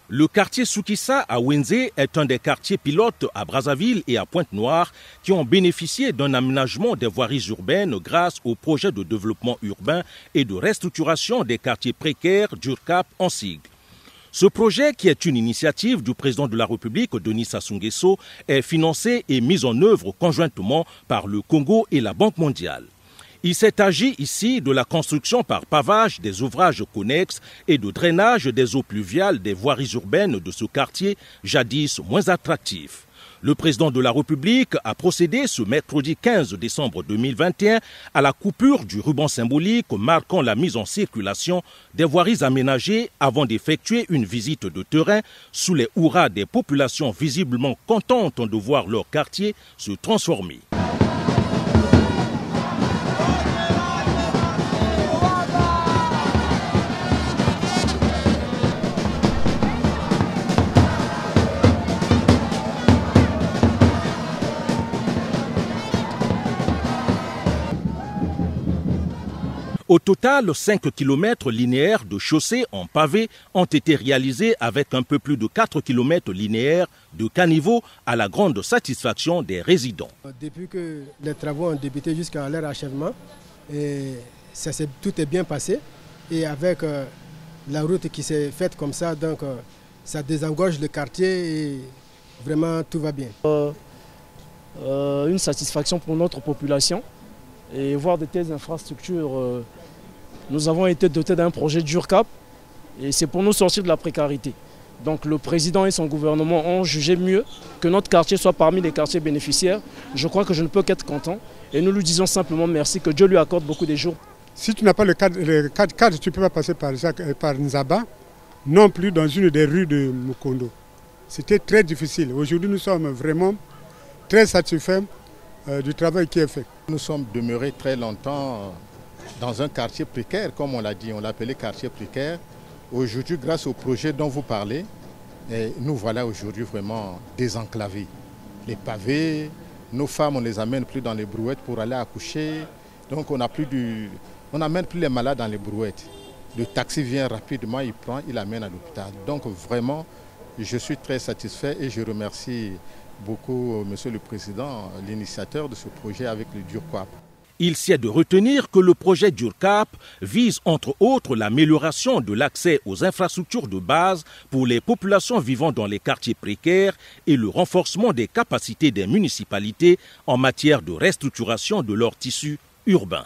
Le quartier Soukissa à Wenzé est un des quartiers pilotes à Brazzaville et à Pointe-Noire qui ont bénéficié d'un aménagement des voiries urbaines grâce au projet de développement urbain et de restructuration des quartiers précaires d'URCAP en sigle. Ce projet, qui est une initiative du président de la République, Denis Sassou Nguesso, est financé et mis en œuvre conjointement par le Congo et la Banque mondiale. Il s'est agi ici de la construction par pavage des ouvrages connexes et de drainage des eaux pluviales des voiries urbaines de ce quartier, jadis moins attractif. Le président de la République a procédé ce mercredi 15 décembre 2021 à la coupure du ruban symbolique marquant la mise en circulation des voiries aménagées avant d'effectuer une visite de terrain sous les hurrahs des populations visiblement contentes de voir leur quartier se transformer. Au total, 5 km linéaires de chaussées en pavé ont été réalisés avec un peu plus de 4 km linéaires de caniveaux à la grande satisfaction des résidents. Depuis que les travaux ont débuté jusqu'à leur achèvement, tout est bien passé. Et avec la route qui s'est faite comme ça, donc ça désengorge le quartier et vraiment tout va bien. Une satisfaction pour notre population. Et voir de telles infrastructures, nous avons été dotés d'un projet d'URCAP et c'est pour nous sortir de la précarité. Donc le président et son gouvernement ont jugé mieux que notre quartier soit parmi les quartiers bénéficiaires. Je crois que je ne peux qu'être content et nous lui disons simplement merci, que Dieu lui accorde beaucoup de jours. Si tu n'as pas le cadre, tu ne peux pas passer par Nzaba, non plus dans une des rues de Mukondo. C'était très difficile. Aujourd'hui nous sommes vraiment très satisfaits du travail qui est fait. Nous sommes demeurés très longtemps dans un quartier précaire, comme on l'a dit, on l'appelait quartier précaire. Aujourd'hui, grâce au projet dont vous parlez, nous voilà aujourd'hui vraiment désenclavés. Les pavés, nos femmes, on ne les amène plus dans les brouettes pour aller accoucher. Donc on n'amène plus les malades dans les brouettes. Le taxi vient rapidement, il prend, il amène à l'hôpital. Donc vraiment, je suis très satisfait et je remercie beaucoup, Monsieur le Président, l'initiateur de ce projet avec le DURCAP. Il sied de retenir que le projet DURCAP vise entre autres l'amélioration de l'accès aux infrastructures de base pour les populations vivant dans les quartiers précaires et le renforcement des capacités des municipalités en matière de restructuration de leur tissu urbain.